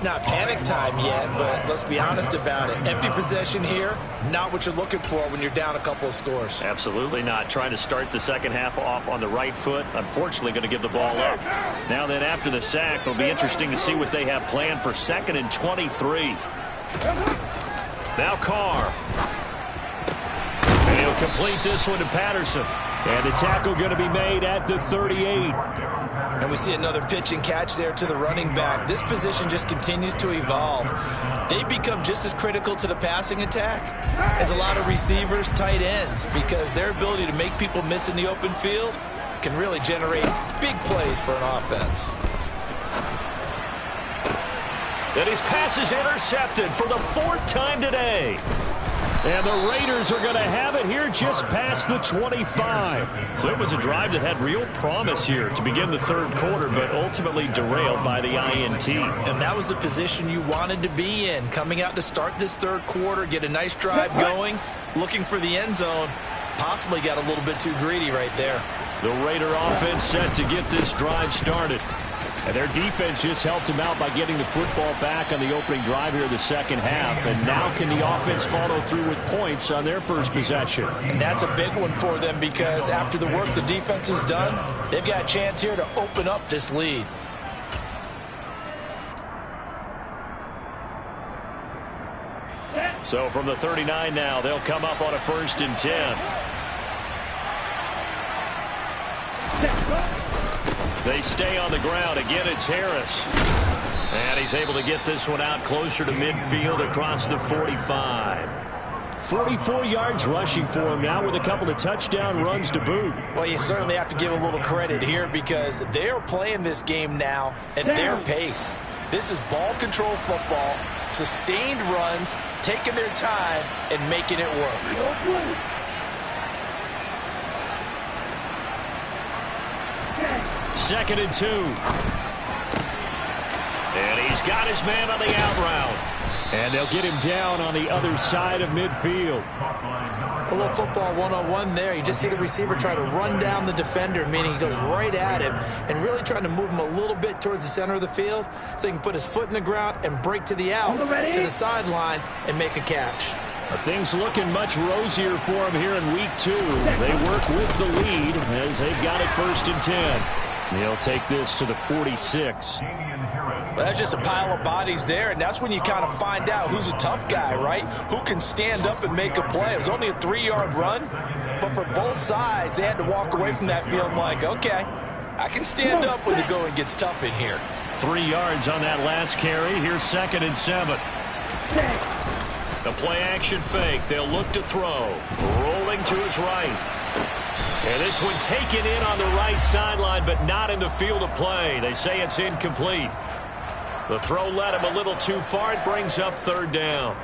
not panic time yet, but let's be honest about it. Empty possession here, not what you're looking for when you're down a couple of scores. Absolutely not. Trying to start the second half off on the right foot. Unfortunately, going to give the ball up. Now then, after the sack, it'll be interesting to see what they have planned for 2nd and 23. Now Carr. And he'll complete this one to Patterson. And the tackle going to be made at the 38. And we see another pitch and catch there to the running back. This position just continues to evolve. They become just as critical to the passing attack as a lot of receivers, tight ends, because their ability to make people miss in the open field can really generate big plays for an offense. And his pass is intercepted for the 4th time today. And the Raiders are going to have it here just past the 25. So it was a drive that had real promise here to begin the 3rd quarter, but ultimately derailed by the INT. And that was the position you wanted to be in, coming out to start this 3rd quarter, get a nice drive going, looking for the end zone. Possibly got a little bit too greedy right there. The Raider offense set to get this drive started. And their defense just helped him out by getting the football back on the opening drive here in the 2nd half. And now can the offense follow through with points on their first possession? And that's a big one for them because after the work the defense has done, they've got a chance here to open up this lead. So from the 39 now, they'll come up on a 1st and 10. They stay on the ground. Again, it's Harris. And he's able to get this one out closer to midfield across the 45. 44 yards rushing for him now with a couple of touchdown runs to boot. Well, you certainly have to give a little credit here because they're playing this game now at their pace. This is ball control football, sustained runs, taking their time and making it work. Second and 2. And he's got his man on the out route. And they'll get him down on the other side of midfield. A little football 101 there. You just see the receiver try to run down the defender, meaning he goes right at him and really trying to move him a little bit towards the center of the field so he can put his foot in the ground and break to the out, to the sideline, and make a catch. Things looking much rosier for him here in week 2. They work with the lead as they've got it 1st and 10. They'll take this to the 46. Well, that's just a pile of bodies there, and that's when you kind of find out who's a tough guy, right? Who can stand up and make a play. It was only a 3-yard run, but for both sides, they had to walk away from that field like, okay, I can stand up when the going gets tough in here. 3 yards on that last carry. Here's 2nd and 7. The play action fake. They'll look to throw. Rolling to his right. And this one taken in on the right sideline, but not in the field of play. They say it's incomplete. The throw led him a little too far. It brings up 3rd down.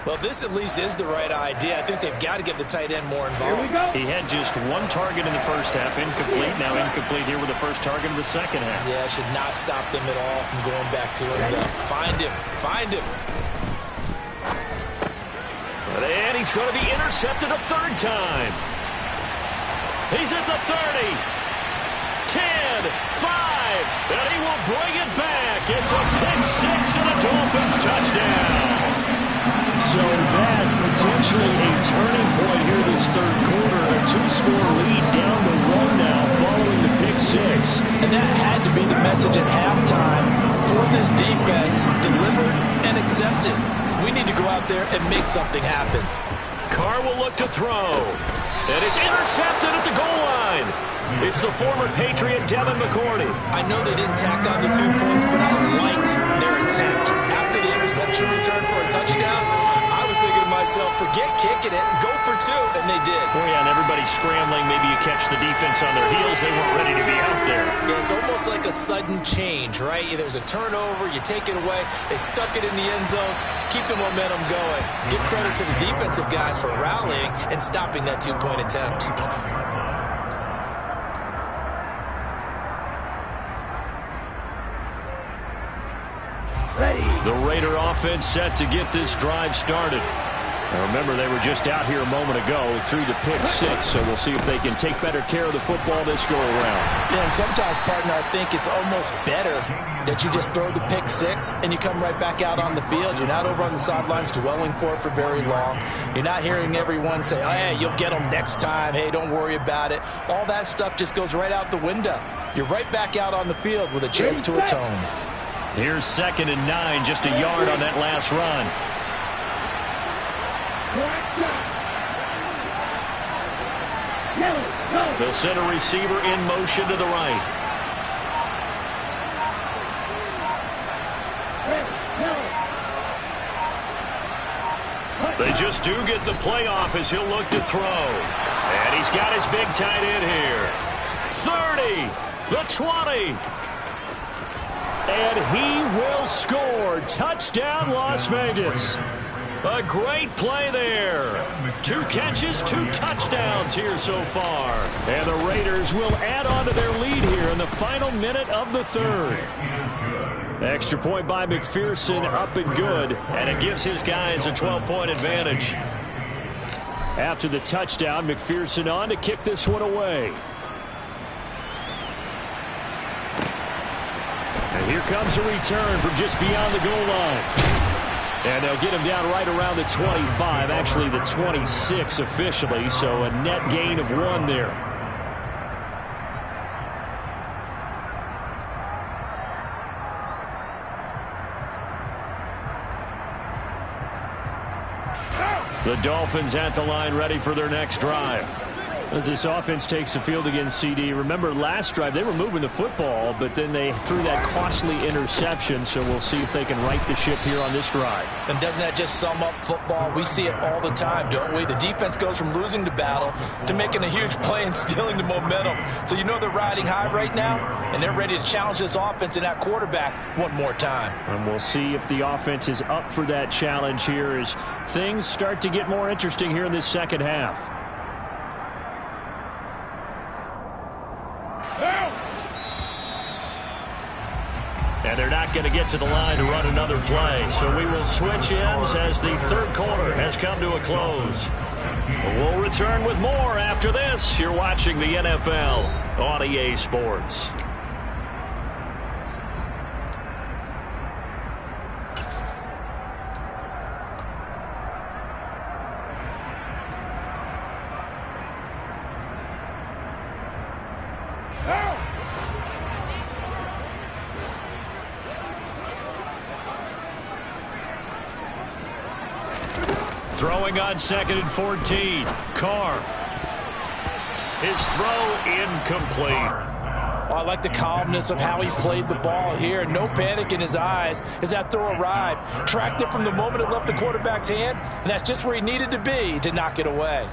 Well, this at least is the right idea. I think they've got to get the tight end more involved. He had just 1 target in the 1st half. Incomplete. Now incomplete here with the 1st target in the 2nd half. Yeah, should not stop them at all from going back to him. Find him. Find him. And he's going to be intercepted a 3rd time. He's at the 30, 10, 5, and he will bring it back. It's a pick 6 and a Dolphins touchdown. So that potentially a turning point here this 3rd quarter. A 2-score lead down to 1 now following the pick 6. And that had to be the message at halftime for this defense. Delivered and accepted. We need to go out there and make something happen. Carr will look to throw. And it's intercepted at the goal line. It's the former Patriot Devin McCourty. I know they didn't tack on the 2 points, but I liked their attempt. After the interception return for a touchdown, I was thinking to myself, forget kicking it, go for 2, and they did. Oh, yeah, and everybody's scrambling. Maybe you catch the defense on their heels. They weren't ready to be out there. Yeah, it's almost like a sudden change, right? There's a turnover, you take it away, they stuck it in the end zone, keep the momentum going. Give credit to the defensive guys for rallying and stopping that 2-point attempt. The Raider offense set to get this drive started. Now remember, they were just out here a moment ago through the pick six, so we'll see if they can take better care of the football this go-around. Yeah, and sometimes, partner, I think it's almost better that you just throw the pick six and you come right back out on the field. You're not over on the sidelines dwelling for it for very long. You're not hearing everyone say, oh, hey, you'll get them next time. Hey, don't worry about it. All that stuff just goes right out the window. You're right back out on the field with a chance to atone. Here's 2nd and 9, just a yard on that last run. They'll send a receiver in motion to the right. They just do get the playoff as he'll look to throw. And he's got his big tight end here. 30, the 20. And he will score. Touchdown, Las Vegas. A great play there. 2 catches, 2 touchdowns here so far. And the Raiders will add on to their lead here in the final minute of the third. Extra point by McPherson, up and good. And it gives his guys a 12-point advantage. After the touchdown, McPherson on to kick this one away. And here comes a return from just beyond the goal line. And they'll get him down right around the 25, actually the 26 officially, so a net gain of 1 there. The Dolphins at the line ready for their next drive. As this offense takes the field against CD, remember last drive they were moving the football, but then they threw that costly interception, so we'll see if they can right the ship here on this drive. And doesn't that just sum up football? We see it all the time, don't we? The defense goes from losing the battle to making a huge play and stealing the momentum. So you know they're riding high right now, and they're ready to challenge this offense and that quarterback one more time. And we'll see if the offense is up for that challenge here as things start to get more interesting here in this second half. And they're not going to get to the line to run another play. So we will switch ends as the third quarter has come to a close. We'll return with more after this. You're watching the NFL on EA Sports. Throwing on 2nd and 14. Carr. His throw incomplete. Oh, I like the calmness of how he played the ball here. No panic in his eyes as that throw arrived. Tracked it from the moment it left the quarterback's hand, and that's just where he needed to be to knock it away.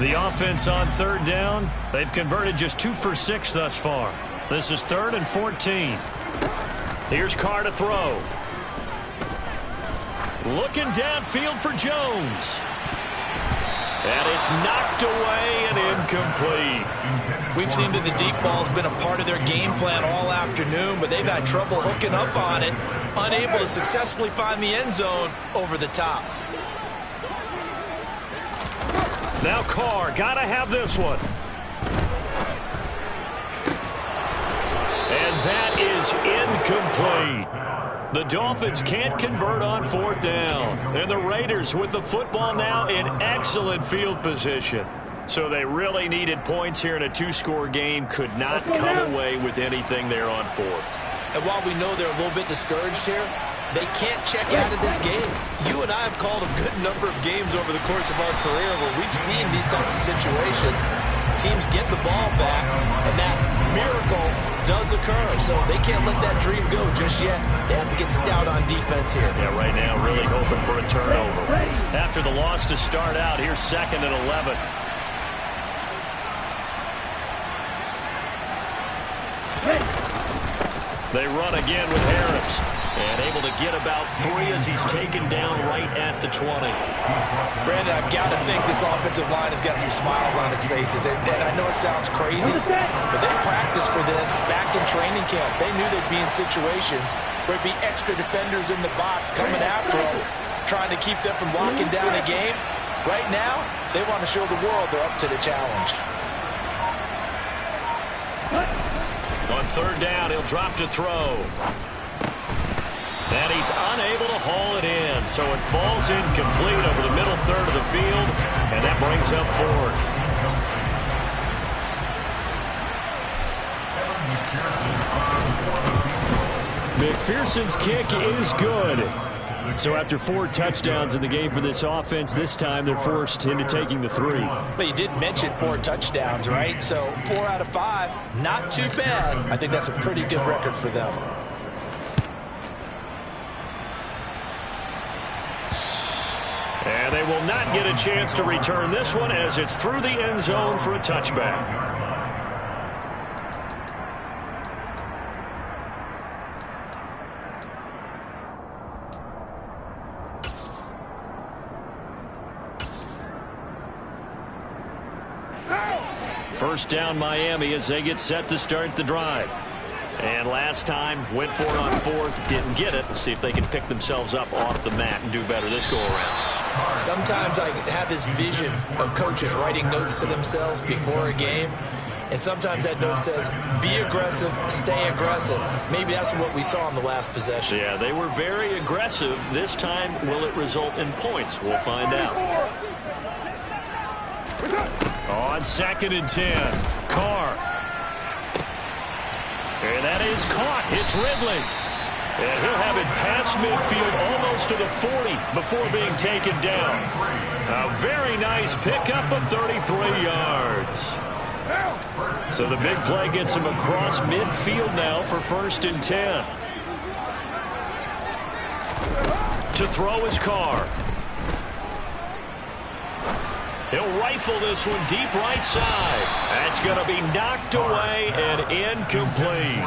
The offense on 3rd down, they've converted just 2 for 6 thus far. This is 3rd and 14. Here's Carr to throw. Looking downfield for Jones. And it's knocked away and incomplete. We've seen that the deep ball's been a part of their game plan all afternoon, but they've had trouble hooking up on it, unable to successfully find the end zone over the top. Now Carr, gotta have this one. And that is incomplete. The Dolphins can't convert on 4th down. And the Raiders with the football now in excellent field position. So they really needed points here in a 2-score game. Could not come away with anything there on 4th. And while we know they're a little bit discouraged here, they can't check out of this game. You and I have called a good number of games over the course of our career where we've seen these types of situations. Teams get the ball back, and that miracle does occur. So they can't let that dream go just yet. They have to get stout on defense here. Yeah, right now really hoping for a turnover. After the loss to start out, here's 2nd and 11. They run again with Harris. And able to get about 3 as he's taken down right at the 20. Brandon, I've got to think this offensive line has got some smiles on its faces. And I know it sounds crazy, but they practiced for this back in training camp. They knew they'd be in situations where it'd be extra defenders in the box coming after them, trying to keep them from locking down a game. Right now, they want to show the world they're up to the challenge. On third down, he'll drop to throw. And he's unable to haul it in, so it falls incomplete over the middle third of the field, and that brings up fourth. McPherson's kick is good. So after 4 touchdowns in the game for this offense, this time they're forced into taking the 3. But you did mention 4 touchdowns, right? So 4 out of 5, not too bad. I think that's a pretty good record for them. And they will not get a chance to return this one as it's through the end zone for a touchback. First down Miami as they get set to start the drive. And last time went for it on 4th, didn't get it. We'll see if they can pick themselves up off the mat and do better this go around. Sometimes I have this vision of coaches writing notes to themselves before a game. And sometimes that note says, be aggressive, stay aggressive. Maybe that's what we saw in the last possession. Yeah, they were very aggressive. This time, will it result in points? We'll find out. On 2nd and 10, Carr. And that is caught. It's Ridley. And he'll have it past midfield almost to the 40 before being taken down. A very nice pickup of 33 yards. So the big play gets him across midfield now for 1st and 10. To throw his Carr. He'll rifle this one deep right side. That's going to be knocked away and incomplete.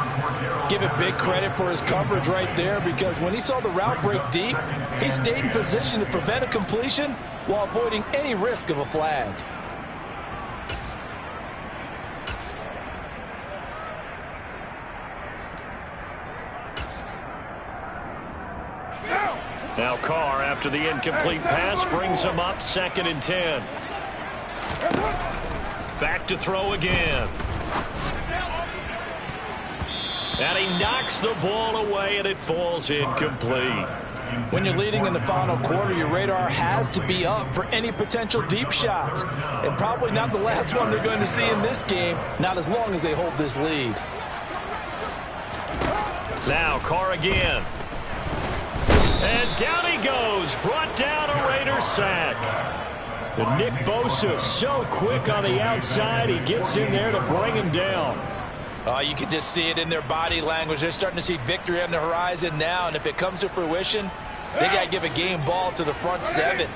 Give it big credit for his coverage right there, because when he saw the route break deep, he stayed in position to prevent a completion while avoiding any risk of a flag. Now Carr, after the incomplete pass, brings him up 2nd and 10. Back to throw again. And he knocks the ball away, and it falls incomplete. When you're leading in the final quarter, your radar has to be up for any potential deep shots. And probably not the last one they're going to see in this game, not as long as they hold this lead. Now Carr again. And down he goes, brought down a Raider sack. And Nick Bosa so quick on the outside, he gets in there to bring him down. You can just see it in their body language. They're starting to see victory on the horizon now, and if it comes to fruition, they got to give a game ball to the front 7.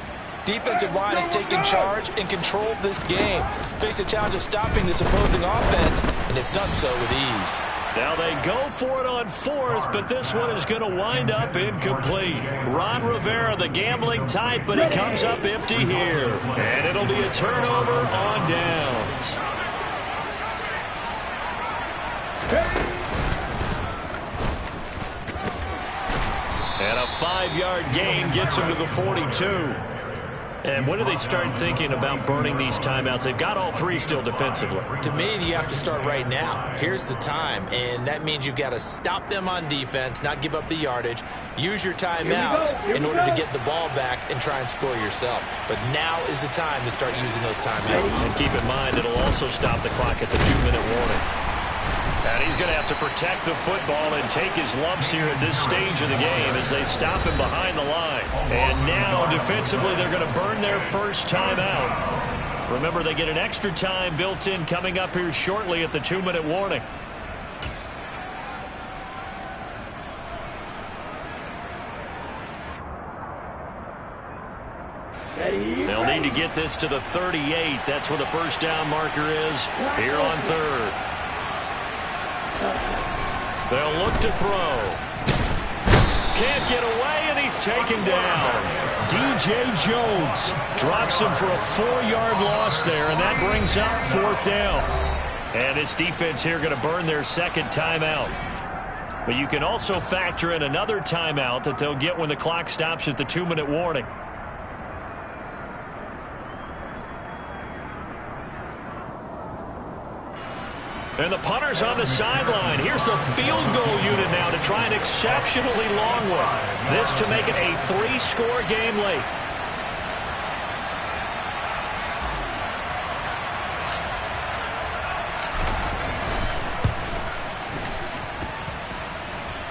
Defensive line has taken charge and controlled this game. Face a challenge of stopping this opposing offense, and they've done so with ease. Now they go for it on 4th, but this one is going to wind up incomplete. Ron Rivera, the gambling type, but he comes up empty here. And it'll be a turnover on downs. And a 5-yard gain gets him to the 42. And when do they start thinking about burning these timeouts? They've got all 3 still defensively. To me, you have to start right now. Here's the time, and that means you've got to stop them on defense, not give up the yardage, use your timeouts in order to get the ball back and try and score yourself. But now is the time to start using those timeouts. And keep in mind, it'll also stop the clock at the 2-minute warning. And he's going to have to protect the football and take his lumps here at this stage of the game as they stop him behind the line. And now, defensively, they're going to burn their first timeout. Remember, they get an extra time built in coming up here shortly at the 2-minute warning. They'll need to get this to the 38. That's where the first down marker is here on 3rd. They'll look to throw. can't get away, and he's taken down. DJ Jones drops him for a 4-yard loss there, and that brings up 4th down. And this defense here going to burn their second timeout. But you can also factor in another timeout that they'll get when the clock stops at the 2-minute warning. And the punter's on the sideline. Here's the field goal unit now to try an exceptionally long one. This to make it a 3-score game late.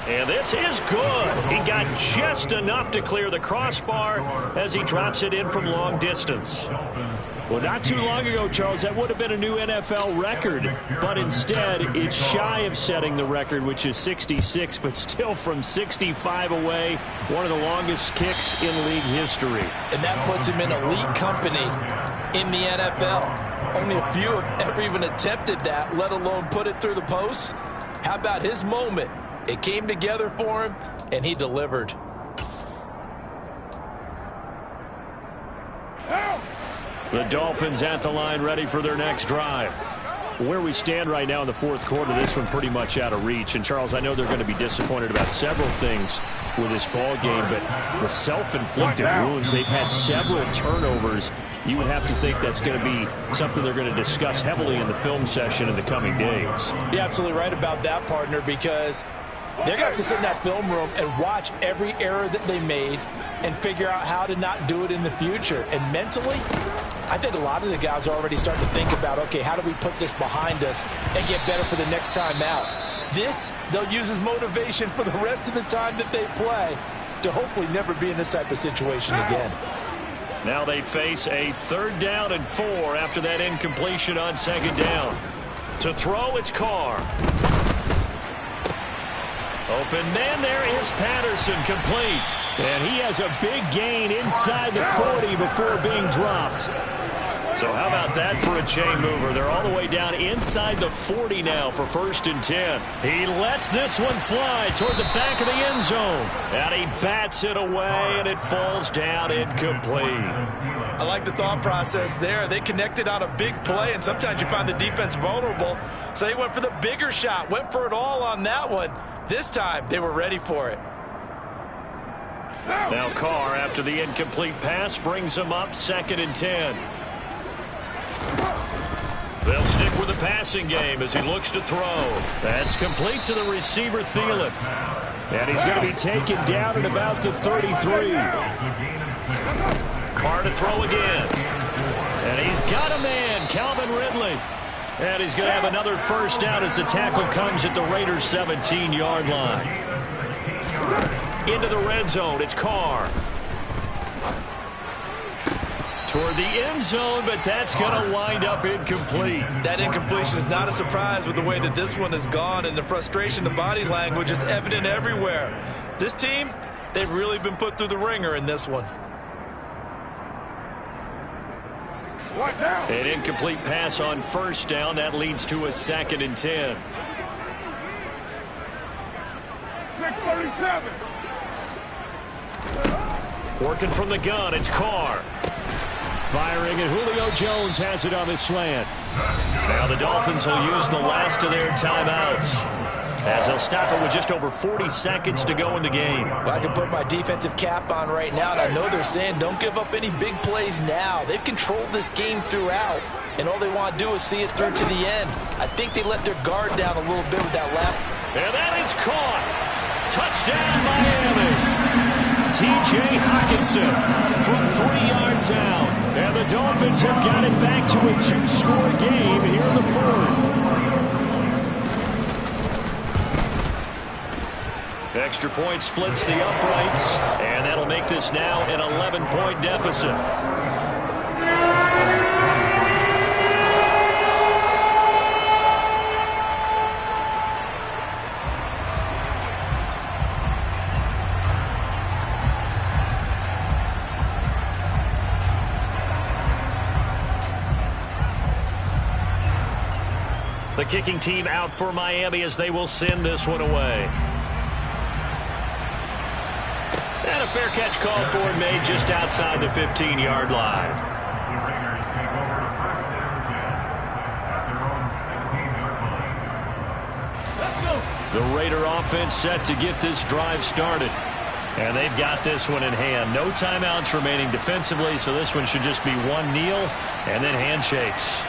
And this is good. He got just enough to clear the crossbar as he drops it in from long distance. Well, not too long ago, Charles, that would have been a new NFL record. But instead, it's shy of setting the record, which is 66, but still from 65 away, one of the longest kicks in league history. And that puts him in elite company in the NFL. Only a few have ever even attempted that, let alone put it through the post. How about his moment? It came together for him, and he delivered. The Dolphins at the line, ready for their next drive. Where we stand right now in the 4th quarter, this one pretty much out of reach. And, Charles, I know they're going to be disappointed about several things with this ball game, but the self-inflicted wounds, they've had several turnovers. You would have to think that's going to be something they're going to discuss heavily in the film session in the coming days. You're absolutely right about that, partner, because they're going to have to sit in that film room and watch every error that they made and figure out how to not do it in the future. And mentally, I think a lot of the guys are already starting to think about, okay, how do we put this behind us and get better for the next time out? This, they'll use as motivation for the rest of the time that they play to hopefully never be in this type of situation again. Now they face a 3rd down and 4 after that incompletion on 2nd down. To throw, it's Carr. Open man, there is Patterson, complete. And he has a big gain inside the 40 before being dropped. So how about that for a chain mover? They're all the way down inside the 40 now for 1st and 10. He lets this one fly toward the back of the end zone. And he bats it away, and it falls down incomplete. I like the thought process there. They connected on a big play, and sometimes you find the defense vulnerable. So they went for the bigger shot, went for it all on that one. This time, they were ready for it. Now Carr, after the incomplete pass, brings him up 2nd and 10. They'll stick with the passing game as he looks to throw. That's complete to the receiver, Thielen. And he's going to be taken down at about the 33. Carr to throw again. And he's got a man, Calvin Ridley. And he's going to have another 1st down as the tackle comes at the Raiders' 17-yard line. Into the red zone, it's Carr. Toward the end zone, but that's going to wind up incomplete. That incompletion is not a surprise with the way that this one has gone, and the frustration, the body language is evident everywhere. This team, they've really been put through the ringer in this one. An incomplete pass on 1st down. That leads to a 2nd and 10. 637. Working from the gun, it's Carr. Firing, and Julio Jones has it on his slant. Now the Dolphins will use the last of their timeouts as they'll stop it with just over 40 seconds to go in the game. Well, I can put my defensive cap on right now, and I know they're saying don't give up any big plays now. They've controlled this game throughout, and all they want to do is see it through to the end. I think they let their guard down a little bit with that left. And that is caught. Touchdown, Miami. T.J. Hockenson from 3 yards out. And the Dolphins have got it back to a 2-score game here in the 4th. Extra point splits the uprights, and that'll make this now an 11-point deficit. The kicking team out for Miami as they will send this one away. fair catch called for and made just outside the 15-yard line. The Raider offense set to get this drive started. And they've got this one in hand. No timeouts remaining defensively, so this one should just be one kneel and then handshakes.